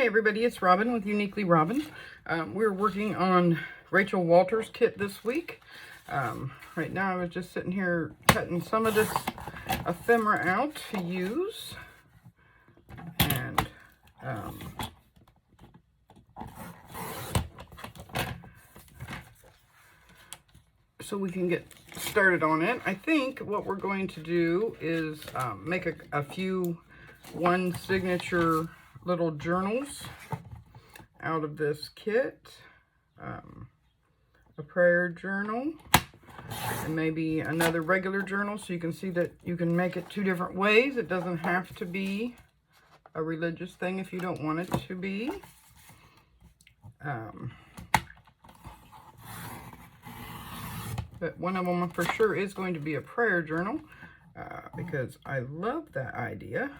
Hi everybody, it's Robin with Uniquely Robin. We're working on Rachel Walters' kit this week. Right now I was just sitting here cutting some of this ephemera out to use. And so we can get started on it. I think what we're going to do is make a few one signature little journals out of this kit. A prayer journal and maybe another regular journal, so you can see that you can make it two different ways. It doesn't have to be a religious thing if you don't want it to be. But one of them for sure is going to be a prayer journal because I love that idea.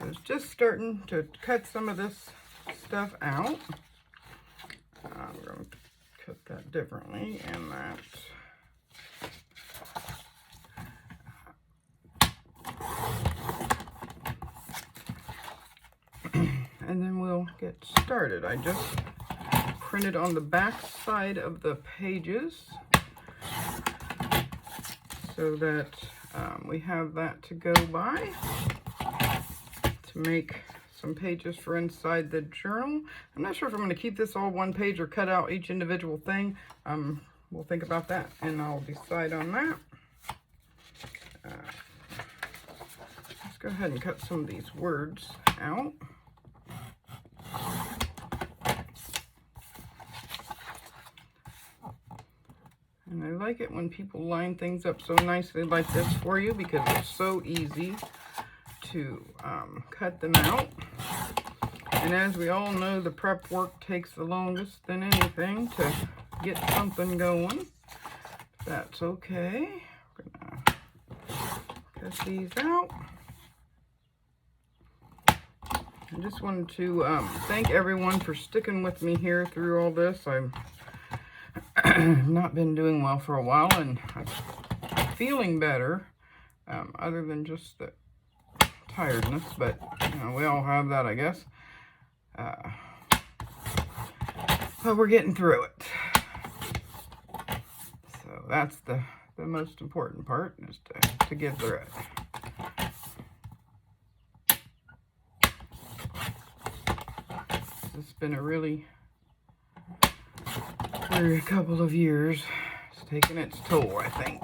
I was just starting to cut some of this stuff out. I'm going to cut that differently and that. And then we'll get started. I just printed on the back side of the pages so that we have that to go by to make some pages for inside the journal. I'm not sure if I'm going to keep this all one page or cut out each individual thing. We'll think about that and I'll decide on that. Let's go ahead and cut some of these words out. And I like it when people line things up so nicely like this for you because it's so easy to cut them out. And as we all know, the prep work takes the longest than anything to get something going. That's okay. We're gonna cut these out. I just wanted to thank everyone for sticking with me here through all this. I've not been doing well for a while, and I'm feeling better, other than just the tiredness, but you know, we all have that, I guess. But we're getting through it. So that's the most important part, is to get through it. It's been a really, for a couple of years, it's taken its toll, I think.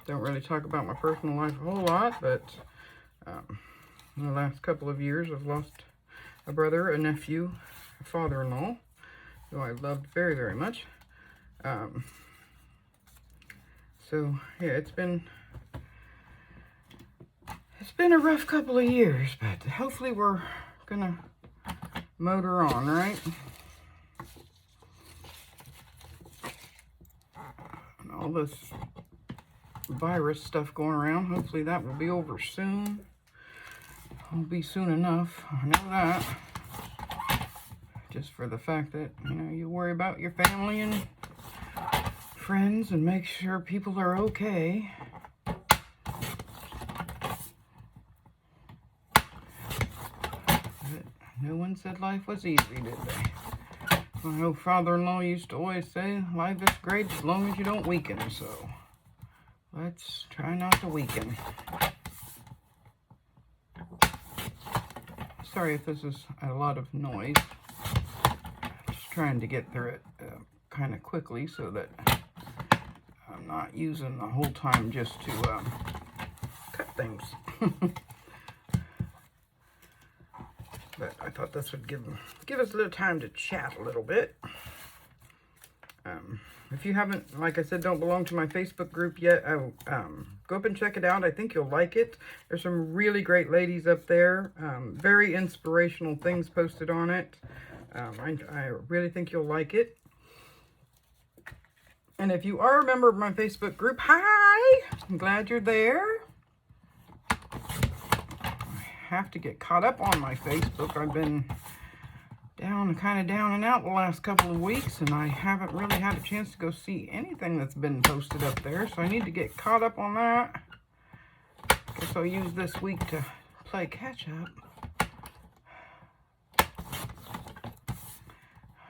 Don't really talk about my personal life a whole lot, but in the last couple of years I've lost a brother, a nephew, a father-in-law, who I loved very, very much. So yeah, it's been a rough couple of years, but hopefully we're gonna motor on, right? And all this virus stuff going around, hopefully that will be over soon. Won't be soon enough, I know that. Just for the fact that, you know, you worry about your family and friends and make sure people are okay. But no one said life was easy, did they? My old father-in-law used to always say, life is great as long as you don't weaken, so let's try not to weaken. Sorry if this is a lot of noise. Just trying to get through it kind of quickly so that I'm not using the whole time just to cut things. But I thought this would give us a little time to chat a little bit. If you haven't, like I said, don't belong to my Facebook group yet, go up and check it out. I think you'll like it. There's some really great ladies up there. Very inspirational things posted on it. I really think you'll like it. And if you are a member of my Facebook group, hi! I'm glad you're there. I have to get caught up on my Facebook. I've been kind of down and out the last couple of weeks, and I haven't really had a chance to go see anything that's been posted up there, so I need to get caught up on that. Guess I'll use this week to play catch up.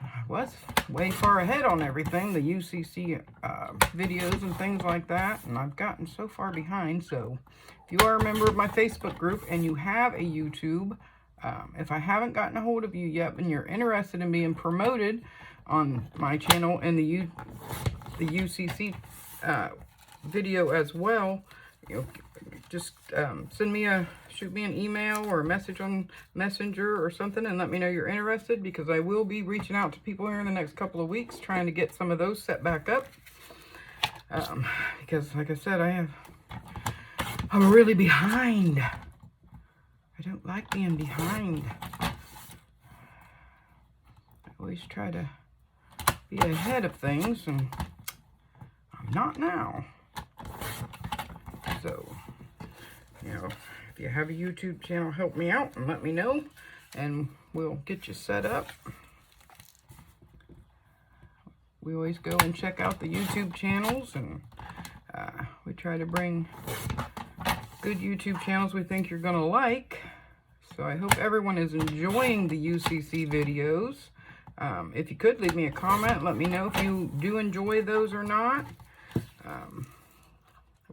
I was way far ahead on everything, the UCC videos and things like that, and I've gotten so far behind. So if you are a member of my Facebook group and you have a YouTube, if I haven't gotten a hold of you yet and you're interested in being promoted on my channel and the UCC video as well, you know, just shoot me an email or a message on Messenger or something and let me know you're interested, because I will be reaching out to people here in the next couple of weeks trying to get some of those set back up. Because like I said, I'm really behind. I don't like being behind. I always try to be ahead of things, and I'm not now. So, you know, if you have a YouTube channel, help me out and let me know, and we'll get you set up. We always go and check out the YouTube channels, and we try to bring good YouTube channels we think you're going to like. So I hope everyone is enjoying the UCC videos. If you could, leave me a comment. Let me know if you do enjoy those or not. I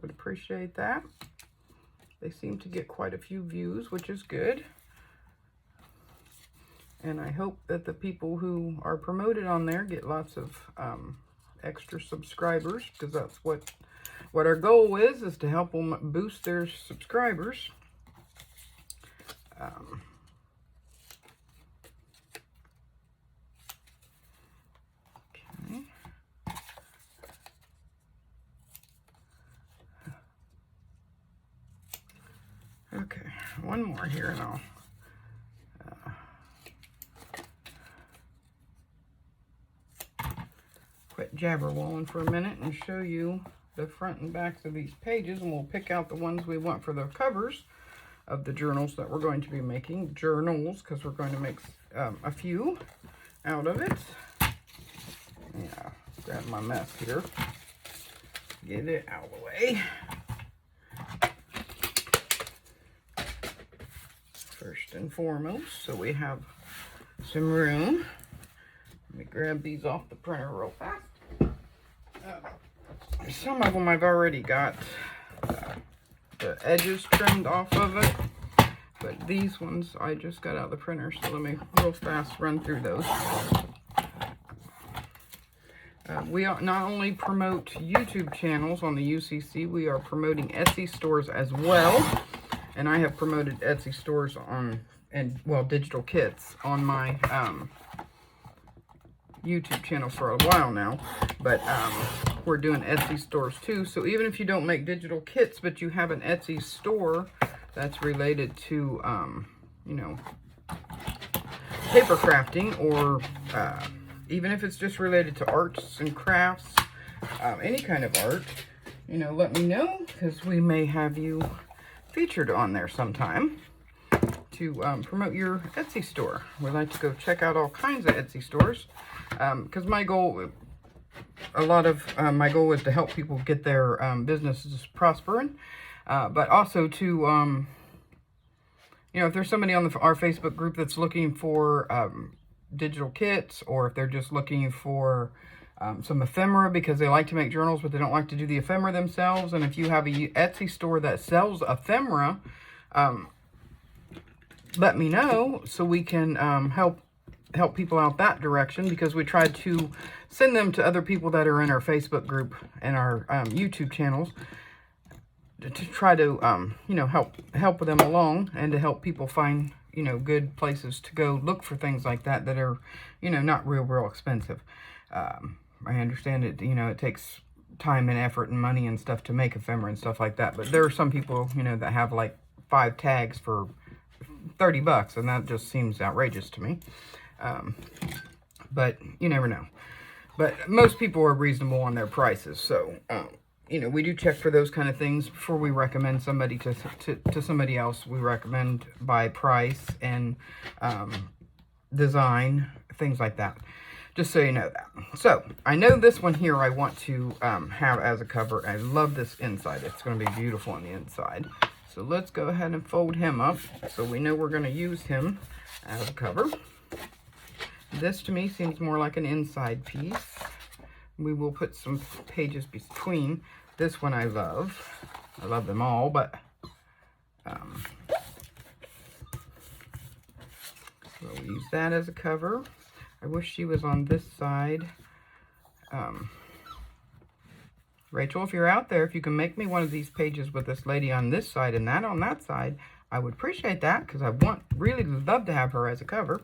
would appreciate that. They seem to get quite a few views, which is good. And I hope that the people who are promoted on there get lots of extra subscribers, because that's what our goal is to help them boost their subscribers. Okay. Okay, one more here and I'll quit jabberwalling for a minute and show you the front and backs of these pages, and we'll pick out the ones we want for the covers of the journals that we're going to be making. Journals, because we're going to make a few out of it. Yeah, grab my mess here. Get it out of the way. First and foremost, so we have some room. Let me grab these off the printer real fast. Some of them I've already got the edges trimmed off of it, but these ones I just got out of the printer, so let me real fast run through those. We not only promote YouTube channels on the UCC, we are promoting Etsy stores as well, and I have promoted Etsy stores digital kits on my YouTube channel for a while now, but we're doing Etsy stores too. So even if you don't make digital kits, but you have an Etsy store that's related to, you know, paper crafting, or even if it's just related to arts and crafts, any kind of art, you know, let me know, because we may have you featured on there sometime to promote your Etsy store. We like to go check out all kinds of Etsy stores, because my goal, my goal is to help people get their businesses prospering, but also to, you know, if there's somebody on our Facebook group that's looking for digital kits, or if they're just looking for some ephemera because they like to make journals but they don't like to do the ephemera themselves, and if you have a Etsy store that sells ephemera, let me know so we can help people out that direction, because we tried to send them to other people that are in our Facebook group and our YouTube channels to try to you know, help them along, and to help people find, you know, good places to go look for things like that are, you know, not real expensive. I understand it, you know, it takes time and effort and money and stuff to make ephemera and stuff like that, but there are some people, you know, that have like 5 tags for $30, and that just seems outrageous to me. But you never know. But most people are reasonable on their prices, so you know, we do check for those kind of things before we recommend somebody to somebody else. We recommend by price and design, things like that. Just so you know that. So, I know this one here I want to have as a cover. I love this inside. It's going to be beautiful on the inside. So, let's go ahead and fold him up so we know we're going to use him as a cover. This, to me, seems more like an inside piece. We will put some pages between. This one I love. I love them all, but we'll use that as a cover. I wish she was on this side. Rachel, if you're out there, if you can make me one of these pages with this lady on this side and that on that side, I would appreciate that, because I really love to have her as a cover.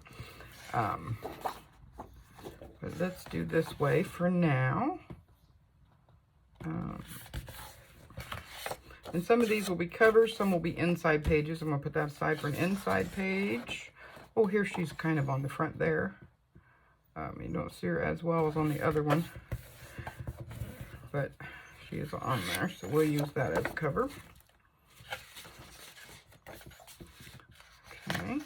But let's do this way for now. And some of these will be covers, some will be inside pages. I'm going to put that aside for an inside page. Oh, here she's kind of on the front there. You don't see her as well as on the other one, but she is on there, so we'll use that as a cover. Okay.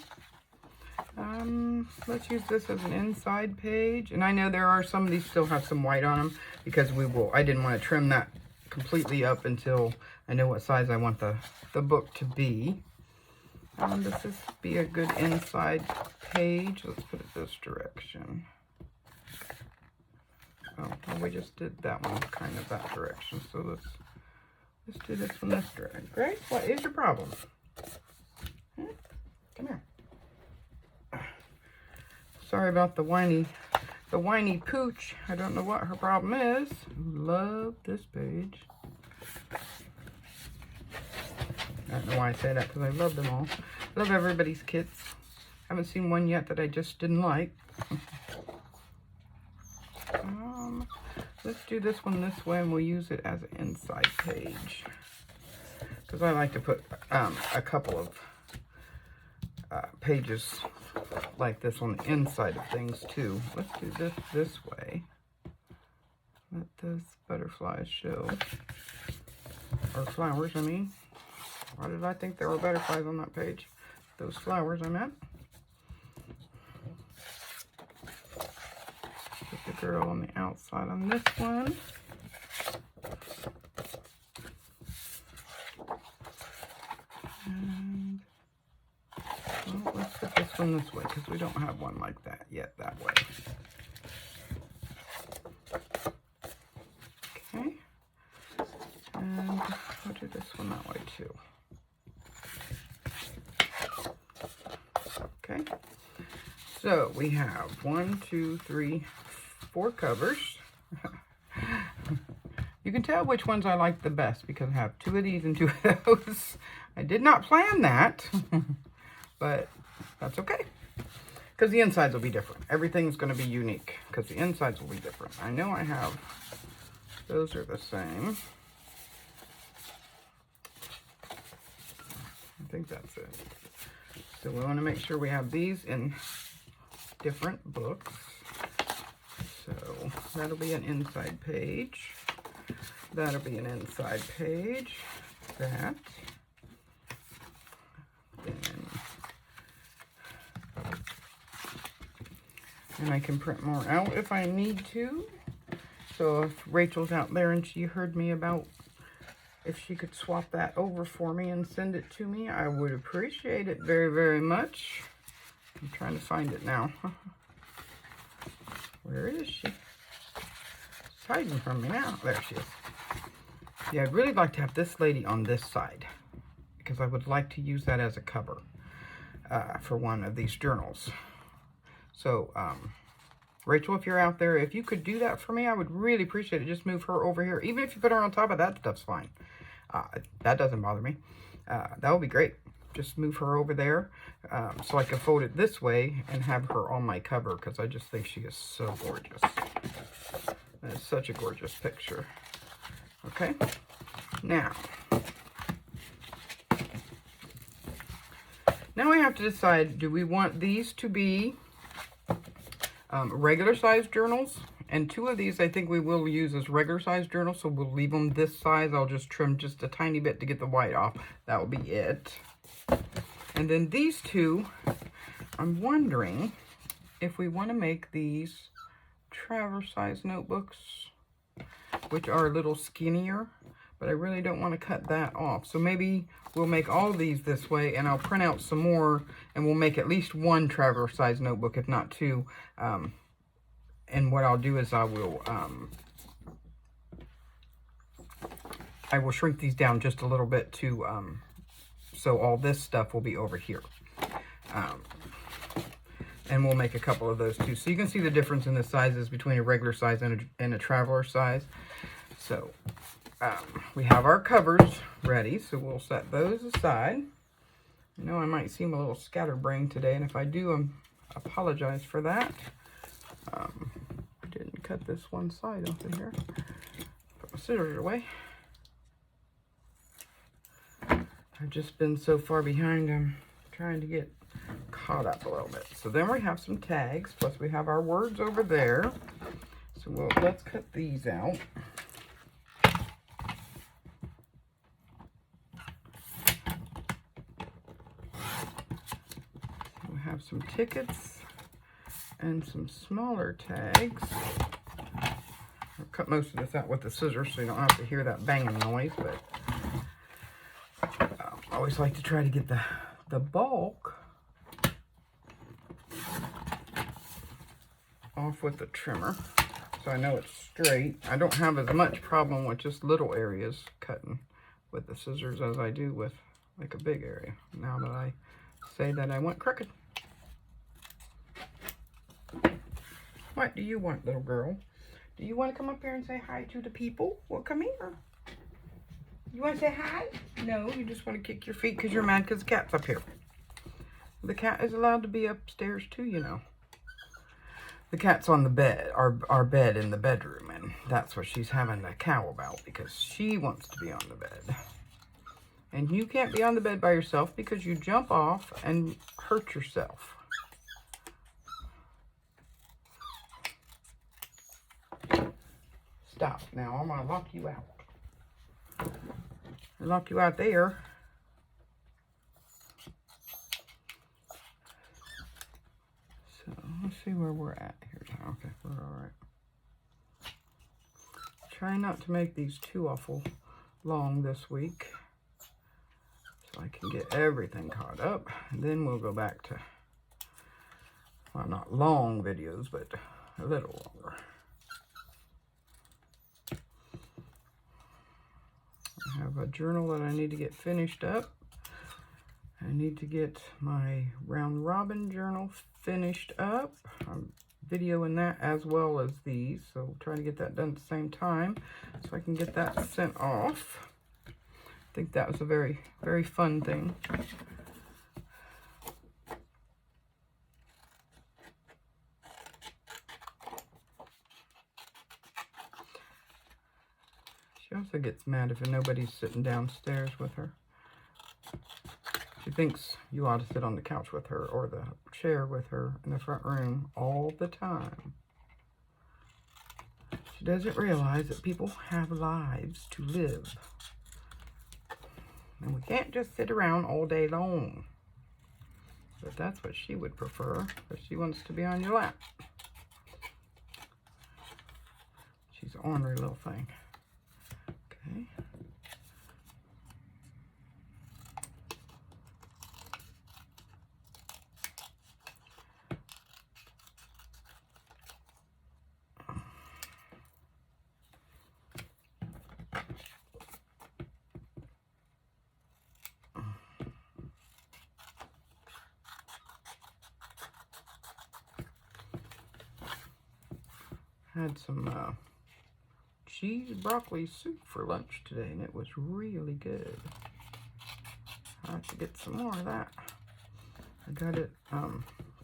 Let's use this as an inside page, and I know there are some of these still have some white on them because I didn't want to trim that completely up until I know what size I want the book to be. This is be a good inside page. Let's put it this direction. Oh, well, we just did that one kind of that direction, so let's do this one this direction. Grace, what is your problem? Come here. Sorry about the whiny pooch. I don't know what her problem is. Love this page. I don't know why I say that, because I love them all. Love everybody's kits. Haven't seen one yet that I just didn't like. Let's do this one this way, and we'll use it as an inside page. Because I like to put a couple of pages like this on the inside of things too. Let's do this way. Let those butterflies show. Or flowers, I mean. Why did I think there were butterflies on that page? Those flowers, I meant. Put the girl on the outside on this one. And well, let's put this one this way, because we don't have one like that yet that way. Okay. And we'll do this one that way too. Okay. So we have 1, 2, 3, 4 covers. You can tell which ones I like the best because I have 2 of these and 2 of those. I did not plan that, but that's okay. Because the insides will be different. Everything's going to be unique because the insides will be different. I know I have, those are the same. I think that's it. So we want to make sure we have these in different books. So that'll be an inside page. That'll be an inside page. That. And I can print more out if I need to. So if Rachel's out there and she heard me about if she could swap that over for me and send it to me, I would appreciate it very, very much. I'm trying to find it now. Where is she? She's hiding from me now. There she is. Yeah, I'd really like to have this lady on this side because I would like to use that as a cover for one of these journals. So, Rachel, if you're out there, if you could do that for me, I would really appreciate it. Just move her over here. Even if you put her on top of that stuff's fine. That doesn't bother me. That would be great. Just move her over there so I can fold it this way and have her on my cover because I just think she is so gorgeous. That is such a gorgeous picture. Okay. Now we have to decide, do we want these to be regular size journals. And 2 of these I think we will use as regular size journals, so we'll leave them this size. I'll just trim just a tiny bit to get the white off. That will be it. And then these 2, I'm wondering if we want to make these traveler size notebooks, which are a little skinnier, but I really don't want to cut that off. So maybe we'll make all these this way, and I'll print out some more, and we'll make at least 1 traveler size notebook, if not 2. And what I'll do is I will shrink these down just a little bit to, so all this stuff will be over here. And we'll make a couple of those too. So you can see the difference in the sizes between a regular size and a traveler size. So we have our covers ready, so we'll set those aside. I know I might seem a little scatterbrained today, and if I do, I apologize for that. I didn't cut this one side off of here. Put my scissors away. I've just been so far behind, I'm trying to get caught up a little bit. So then we have some tags, plus we have our words over there. So let's cut these out. We have some tickets and some smaller tags. I'll cut most of this out with the scissors so you don't have to hear that banging noise, but I always like to try to get the bulk off with the trimmer so I know it's straight. I don't have as much problem with just little areas cutting with the scissors as I do with like a big area, now that I say that I went crooked. What do you want, little girl? Do you want to come up here and say hi to the people? Well, come here. You want to say hi? No, you just want to kick your feet because you're mad because the cat's up here. The cat is allowed to be upstairs too, you know. The cat's on the bed, our bed in the bedroom, and that's what she's having a cow about because she wants to be on the bed. And you can't be on the bed by yourself because you jump off and hurt yourself. Stop now, I'm gonna lock you out. I'll lock you out there. So let's see where we're at here. Okay, we're all right. Try not to make these too awful long this week, so I can get everything caught up. And then we'll go back to, well, not long videos, but a little longer. I have a journal that I need to get finished up. I need to get my round robin journal finished up. I'm videoing that as well as these, so trying to get that done at the same time so I can get that sent off. I think that was a very, very fun thing. She also gets mad if nobody's sitting downstairs with her. She thinks you ought to sit on the couch with her or the chair with her in the front room all the time. She doesn't realize that people have lives to live. And we can't just sit around all day long. But that's what she would prefer, because she wants to be on your lap. She's an ornery little thing. Okay. Had some cheese broccoli soup for lunch today, and it was really good. I have to get some more of that. I got it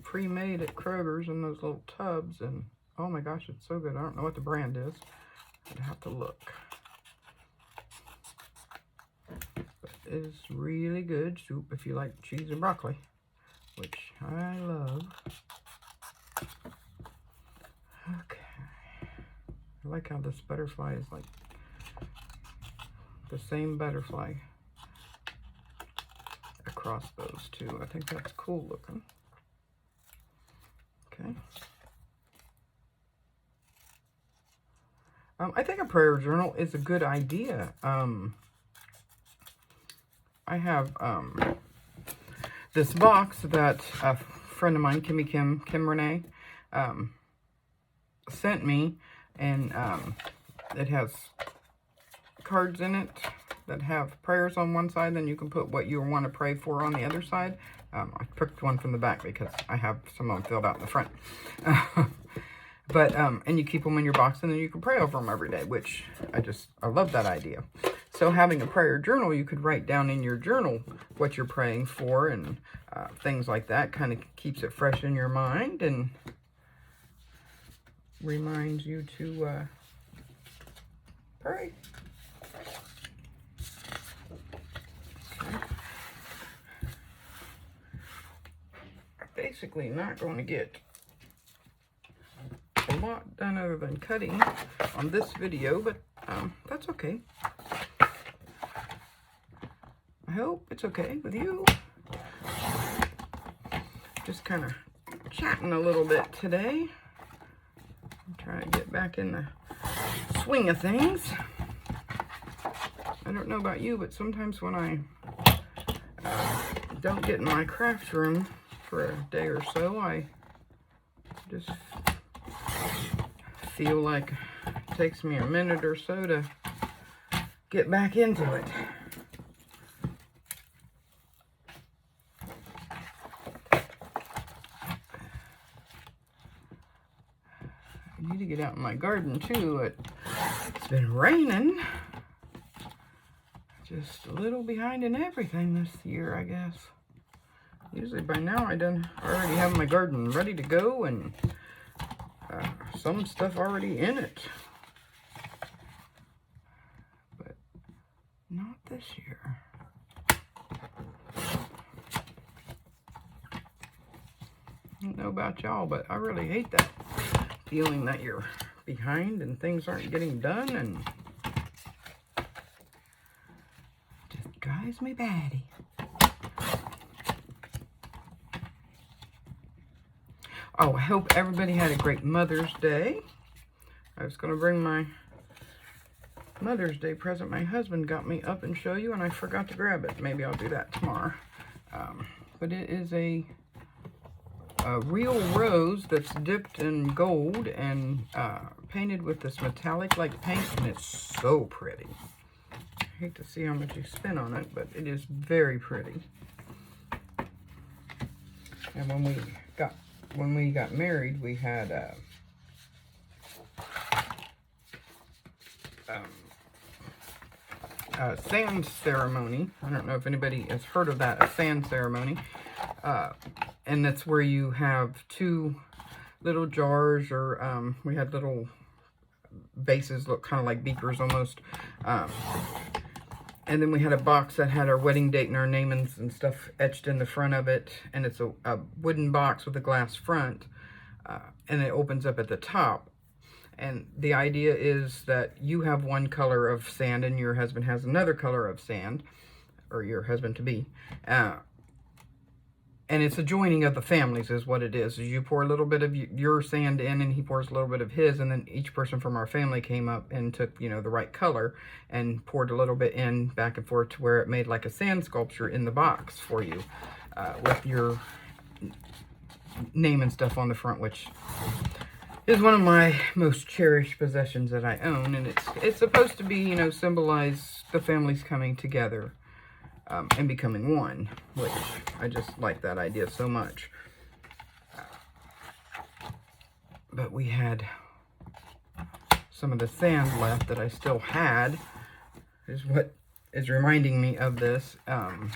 pre-made at Kroger's in those little tubs, and oh my gosh, it's so good. I don't know what the brand is. I'd have to look. But it is really good soup if you like cheese and broccoli, which I love. I like how this butterfly is like the same butterfly across those two. I think that's cool looking. Okay. I think a prayer journal is a good idea. I have this box that a friend of mine, Kim Renee, sent me, and it has cards in it that have prayers on one side, then you can put what you want to pray for on the other side. I picked one from the back because I have some of them filled out in the front. But, and you keep them in your box, and then you can pray over them every day, which I love that idea. So having a prayer journal, you could write down in your journal what you're praying for and things like that. Kind of keeps it fresh in your mind and reminds you to pray. Okay. I'm basically not going to get a lot done other than cutting on this video, but that's okay. I hope it's okay with you. Just kind of chatting a little bit today. I'm trying to get back in the swing of things. I don't know about you, but sometimes when I don't get in my craft room for a day or so, I just feel like it takes me a minute or so to get back into it. I need to get out in my garden too. It's been raining. Just a little behind in everything this year, I guess. Usually by now I already have my garden ready to go and some stuff already in it. But not this year. I don't know about y'all, but I really hate that feeling that you're behind and things aren't getting done, and just drives me batty. Oh, I hope everybody had a great Mother's Day. I was going to bring my Mother's Day present my husband got me up and show you, and I forgot to grab it. Maybe I'll do that tomorrow. But it is a real rose that's dipped in gold and painted with this metallic-like paint, and it's so pretty. I hate to see how much you spend on it, but it is very pretty. And when we got married, we had a sand ceremony. I don't know if anybody has heard of that, a sand ceremony. And that's where you have two little jars, or we had little vases, look kind of like beakers almost. And then we had a box that had our wedding date and our names and stuff etched in the front of it. And it's a wooden box with a glass front. And it opens up at the top. And the idea is that you have one color of sand and your husband has another color of sand, or your husband-to-be. And it's a joining of the families is what it is. You pour a little bit of your sand in, and he pours a little bit of his, and then each person from our family came up and took, the right color and poured a little bit in back and forth to where it made like a sand sculpture in the box for you with your name and stuff on the front, which is one of my most cherished possessions that I own. And it's supposed to be, symbolize the families coming together. And becoming one, which I just like that idea so much. But we had some of the sand left that I still had, is what is reminding me of this. And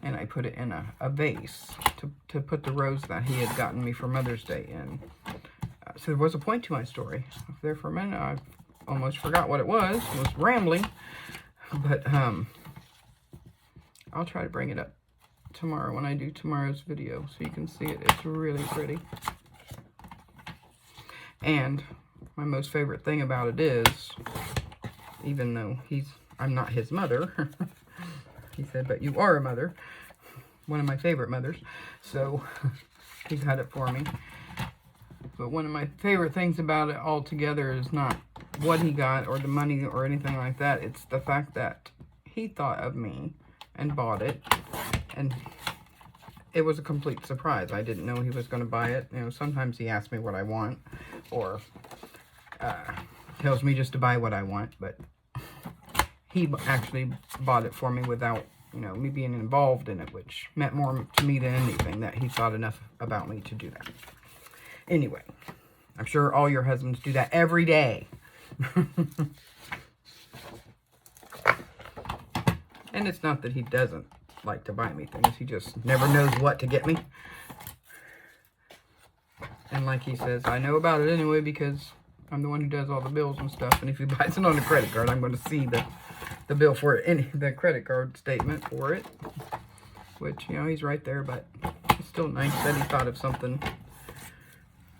I put it in a vase to put the rose that he had gotten me for Mother's Day in. So there was a point to my story. There for a minute, I almost forgot what it was. I was rambling. But, I'll try to bring it up tomorrow when I do tomorrow's video so you can see it. It's really pretty. And my most favorite thing about it is, even though I'm not his mother, he said, but you are a mother, one of my favorite mothers, so he got it for me. But one of my favorite things about it altogether is not what he got or the money or anything like that. It's the fact that he thought of me and bought it, and it was a complete surprise. I didn't know he was going to buy it. You know, sometimes he asks me what I want, or tells me just to buy what I want, but he actually bought it for me without, you know, me being involved in it, which meant more to me than anything, that he thought enough about me to do that. Anyway, I'm sure all your husbands do that every day. And it's not that he doesn't like to buy me things. He just never knows what to get me. And like he says, I know about it anyway because I'm the one who does all the bills and stuff. And if he buys it on a credit card, I'm going to see the bill for it, the credit card statement for it. Which, you know, he's right there, but it's still nice that he thought of something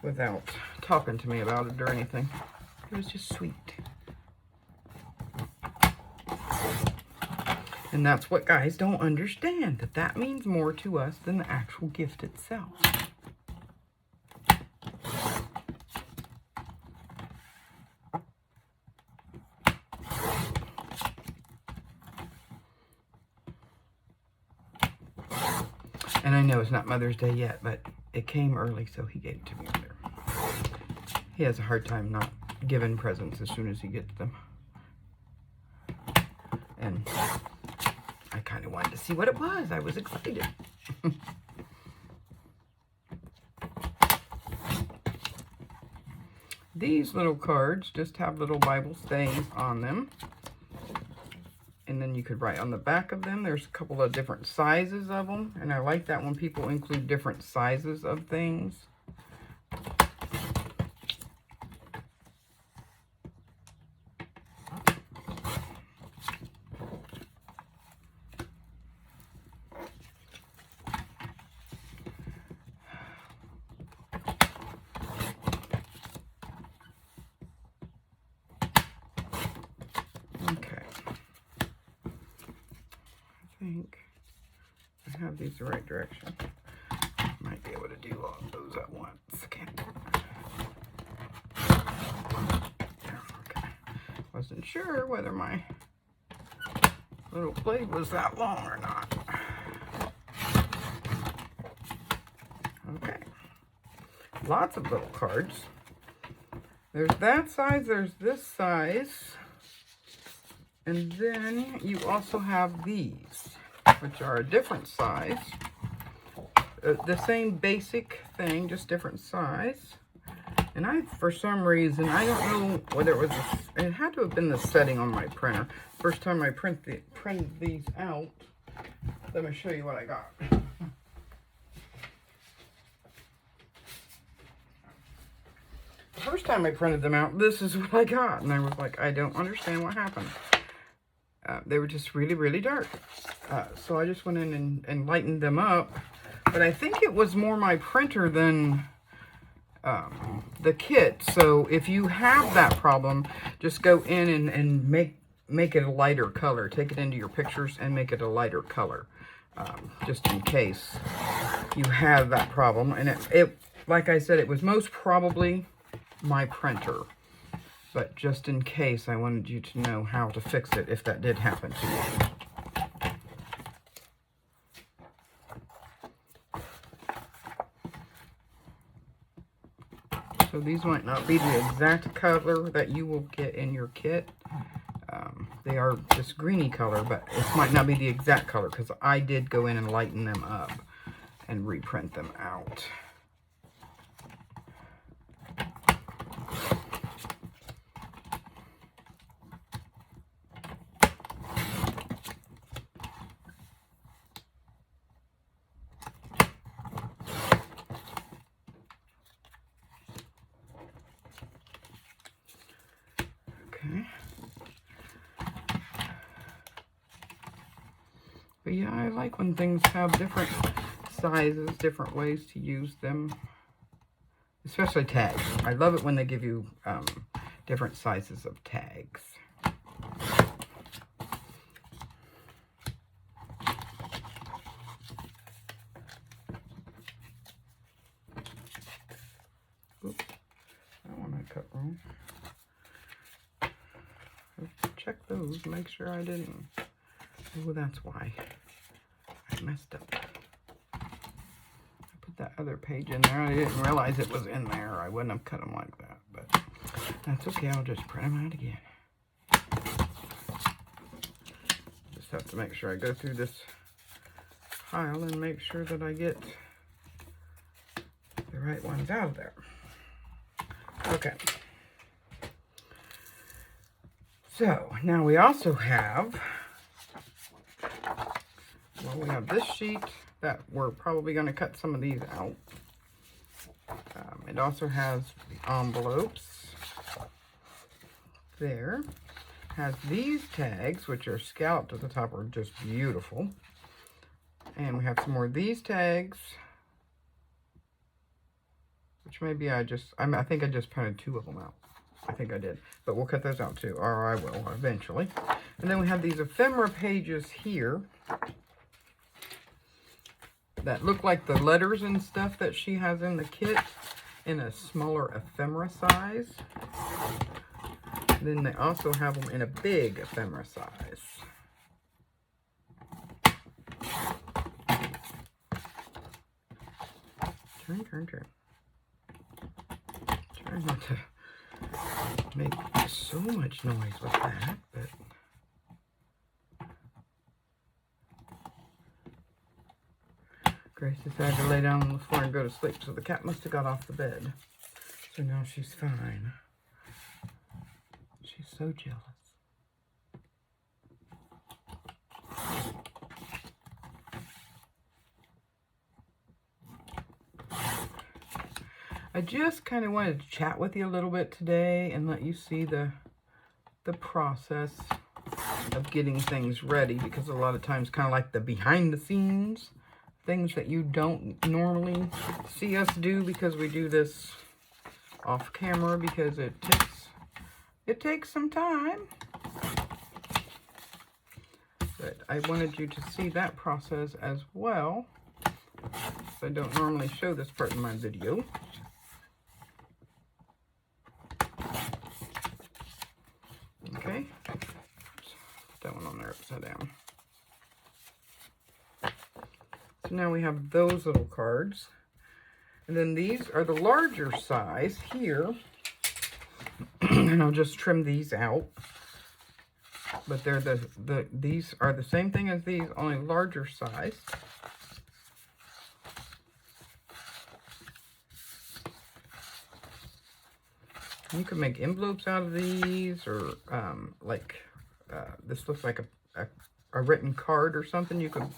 without talking to me about it or anything. It was just sweet. And that's what guys don't understand, that means more to us than the actual gift itself. And I know it's not Mother's Day yet, but it came early, so he gave it to me earlier. He has a hard time not giving presents as soon as he gets them. And I kind of wanted to see what it was. I was excited. These little cards just have little Bible sayings on them. And then you could write on the back of them. There's a couple of different sizes of them. And I like that when people include different sizes of things. I have these the right direction. Might be able to do all of those at once. Can't. Okay. Wasn't sure whether my little blade was that long or not. Okay. Lots of little cards. There's that size, there's this size. And then you also have these, which are a different size. The same basic thing, just different size. And for some reason, I don't know whether it was, it had to have been the setting on my printer. First time I printed these out. Let me show you what I got. The first time I printed them out, this is what I got. And I was like, I don't understand what happened. They were just really, really dark. So I just went in and lightened them up. But I think it was more my printer than the kit. So if you have that problem, just go in and make it a lighter color. Take it into your pictures and make it a lighter color. Just in case you have that problem. And it like I said, it was most probably my printer. But just in case, I wanted you to know how to fix it if that did happen to you. So these might not be the exact color that you will get in your kit. They are this greeny color, but it might not be the exact color because I did go in and lighten them up and reprint them out. But yeah, I like when things have different sizes, different ways to use them. especially tags. I love it when they give you different sizes of tags. Oops, I want to cut wrong. Check those, make sure I didn't. Oh, that's why I messed up. I put that other page in there. I didn't realize it was in there. I wouldn't have cut them like that, but that's okay. I'll just print them out again. Just have to make sure I go through this pile and make sure that I get the right ones out of there. Okay. So now we also have, well, we have this sheet that we're probably going to cut some of these out. It also has the envelopes there. Has these tags, which are scalloped at the top, are just beautiful. And we have some more of these tags, which maybe I think I just printed 2 of them out. I think I did, but we'll cut those out too, or I will eventually. And then we have these ephemera pages here that look like the letters and stuff that she has in the kit in a smaller ephemera size. Then they also have them in a big ephemera size. Turn. Try not to make so much noise with that, but Grace decided to lay down on the floor and go to sleep, so the cat must have got off the bed. So now she's fine. She's so jealous. I just kind of wanted to chat with you a little bit today and let you see the process of getting things ready, because a lot of times kind of like the behind the scenes things that you don't normally see us do, because we do this off camera because it takes some time. But I wanted you to see that process as well. So I don't normally show this part in my video. Okay, put that one on there upside down. So now we have those little cards. And then these are the larger size here. And I'll just trim these out. But they're these are the same thing as these, only larger size. You can make envelopes out of these, or this looks like a written card or something. You can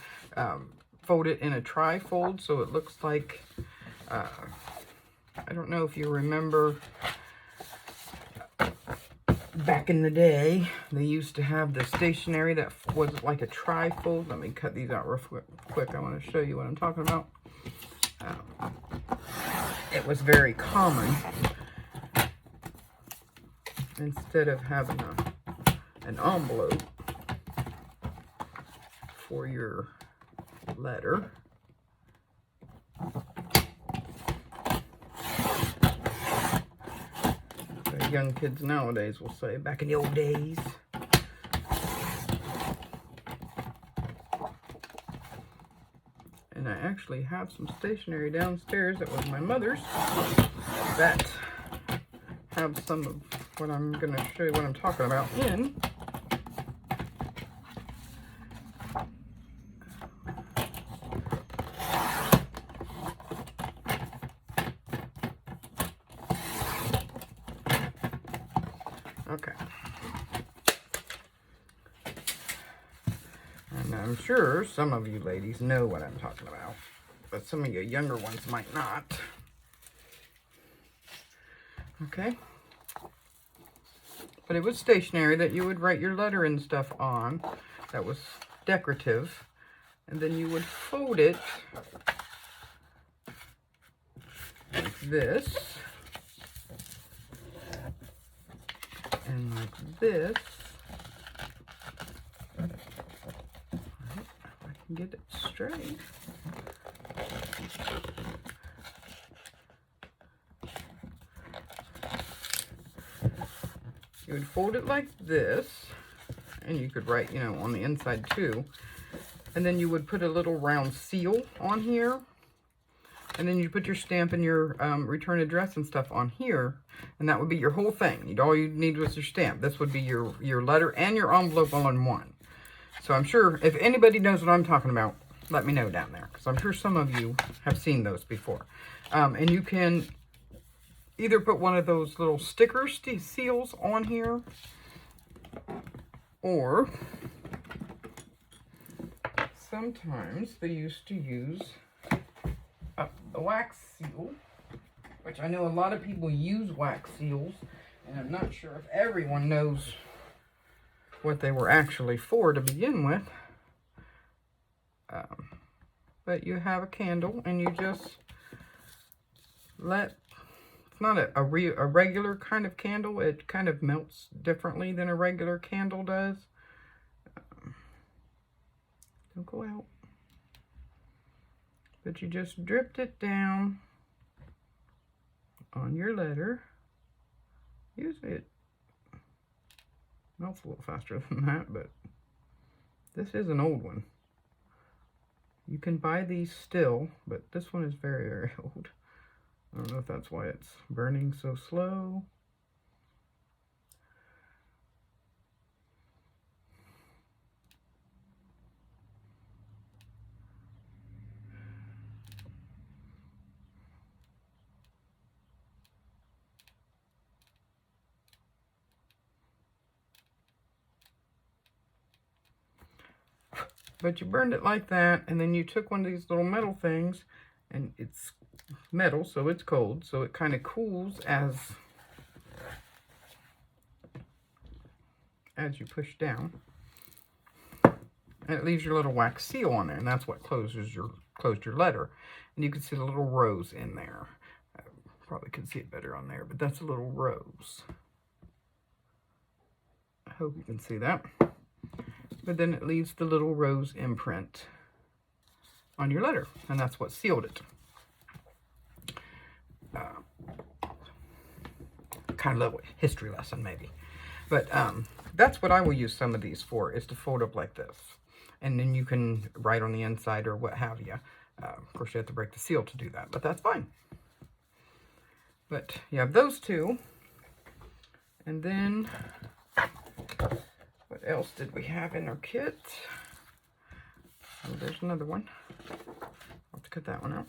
fold it in a tri-fold so it looks like, I don't know if you remember, back in the day, they used to have the stationery that was like a tri-fold. Let me cut these out real quick. I want to show you what I'm talking about. It was very common. Instead of having an envelope for your letter, the young kids nowadays will say, back in the old days. And I actually have some stationery downstairs that was my mother's that have some of what I'm going to show you what I'm talking about in. Okay. And I'm sure some of you ladies know what I'm talking about, but some of you younger ones might not. Okay. But it was stationery that you would write your letter and stuff on. That was decorative. And then you would fold it like this. this, if I can get it straight. You would fold it like this, and you could write, you know, on the inside too. And then you would put a little round seal on here. And then you put your stamp and your return address and stuff on here. And that would be your whole thing. All you'd need was your stamp. This would be your letter and your envelope all in one. So I'm sure if anybody knows what I'm talking about, let me know down there. Because I'm sure some of you have seen those before. And you can either put one of those little sticker seals on here, or sometimes they used to use a wax seal, which I know a lot of people use wax seals, and I'm not sure if everyone knows what they were actually for to begin with. But you have a candle, and you just let, it's not a regular kind of candle. It kind of melts differently than a regular candle does. Don't go out. But you just dripped it down on your letter. Usually it melts a little faster than that, but this is an old one. You can buy these still, but this one is very, very old. I don't know if that's why it's burning so slow. But you burned it like that, and then you took one of these little metal things, and it's metal, so it's cold, so it kind of cools as you push down, and it leaves your little wax seal on there, and that's what closed your letter. And you can see the little rose in there. Probably could see it better on there, but that's a little rose. I hope you can see that. But then it leaves the little rose imprint on your letter, and that's what sealed it. Kind of little history lesson maybe, but that's what I will use some of these for, is to fold up like this, and then you can write on the inside or what have you. Of course you have to break the seal to do that, but that's fine. But you have those two, and then what else did we have in our kit? Oh, there's another one. I'll have to cut that one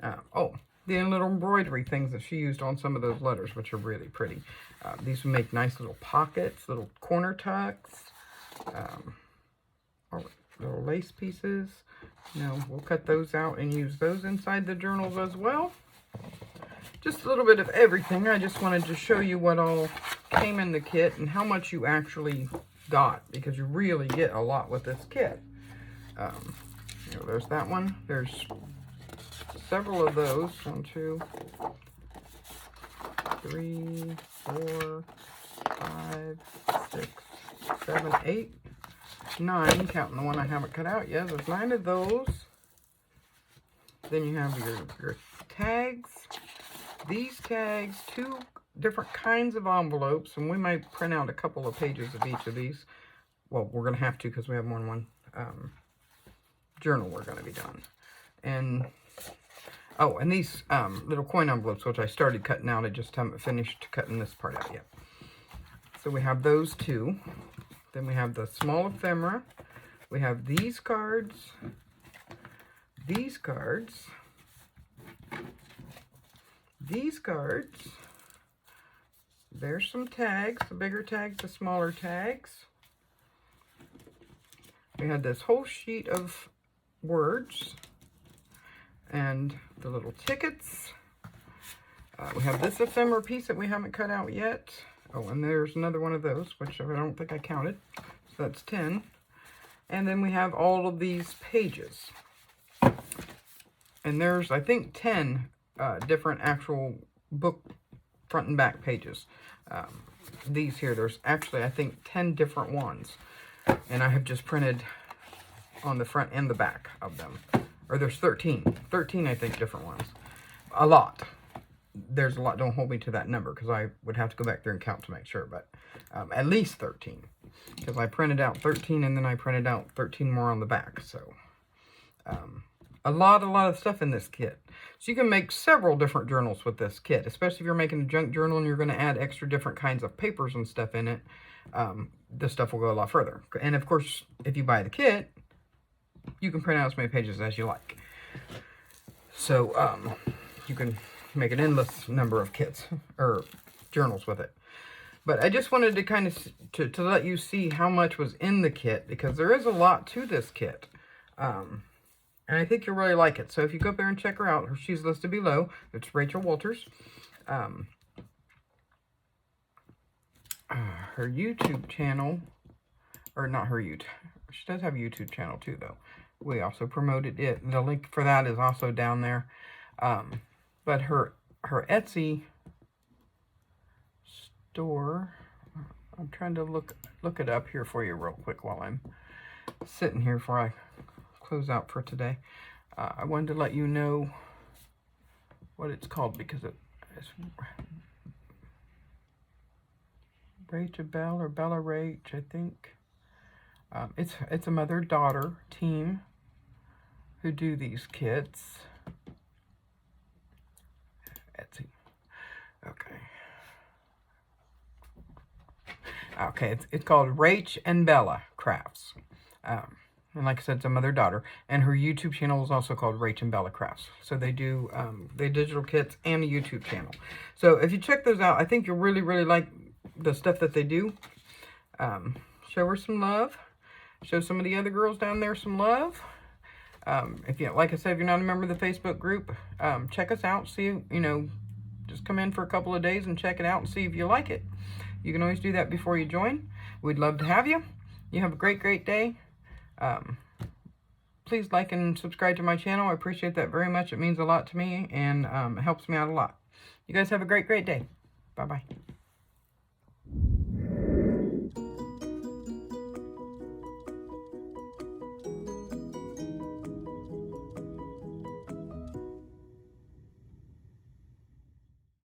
out. Oh, the little embroidery things that she used on some of those letters, which are really pretty. These would make nice little pockets, little corner tucks, or little lace pieces. You know, we'll cut those out and use those inside the journals as well. Just a little bit of everything. I just wanted to show you what all came in the kit and how much you actually got, because you really get a lot with this kit. You know, there's that one. There's several of those. 1, 2, 3, 4, 5, 6, 7, 8, 9, counting the one I haven't cut out yet. There's 9 of those. Then you have your tags. These tags, 2 different kinds of envelopes, and we might print out a couple of pages of each of these. Well, we're going to have to, because we have more than one journal we're going to be done. And oh, and these little coin envelopes, which I started cutting out, I just haven't finished cutting this part out yet. So we have those 2. Then we have the small ephemera. We have these cards, these cards, these cards. There's some tags, the bigger tags, the smaller tags. We had this whole sheet of words and the little tickets. We have this ephemera piece that we haven't cut out yet. Oh, and there's another one of those, which I don't think I counted. So that's 10. And then we have all of these pages. And there's, I think, 10 different actual book front and back pages. These here, there's actually, I think, 10 different ones. And I have just printed on the front and the back of them. Or there's 13. 13, I think, different ones. A lot. There's a lot. Don't hold me to that number, because I would have to go back there and count to make sure. But at least 13. Because I printed out 13, and then I printed out 13 more on the back. So, a lot of stuff in this kit. So you can make several different journals with this kit, especially if you're making a junk journal and you're going to add extra different kinds of papers and stuff in it. This stuff will go a lot further. And of course, if you buy the kit, you can print out as many pages as you like. So you can make an endless number of kits or journals with it. But I just wanted to kind of to let you see how much was in the kit, because there is a lot to this kit. And I think you'll really like it. So if you go up there and check her out, she's listed below. It's Rachel Walters. Her YouTube channel, or not her YouTube. She does have a YouTube channel too, though. We also promoted it. The link for that is also down there. But her Etsy store, I'm trying to look it up here for you real quick while I'm sitting here before I close out for today. I wanted to let you know what it's called, because it's Rachabelle or Bella Rach, I think. It's a mother-daughter team who do these kits. Etsy. Okay, it's called Rach and Bella Crafts. And like I said, it's a mother-daughter. And her YouTube channel is also called Rach and Bella Crafts. So they do they digital kits and a YouTube channel. So if you check those out, I think you'll really, really like the stuff that they do. Show her some love. Show some of the other girls down there some love. If you, like I said, if you're not a member of the Facebook group, check us out. See, just come in for a couple of days and check it out and see if you like it. You can always do that before you join. We'd love to have you. You have a great, great day. Please like and subscribe to my channel. I appreciate that very much. It means a lot to me, and it helps me out a lot. You guys have a great, great day. Bye-bye.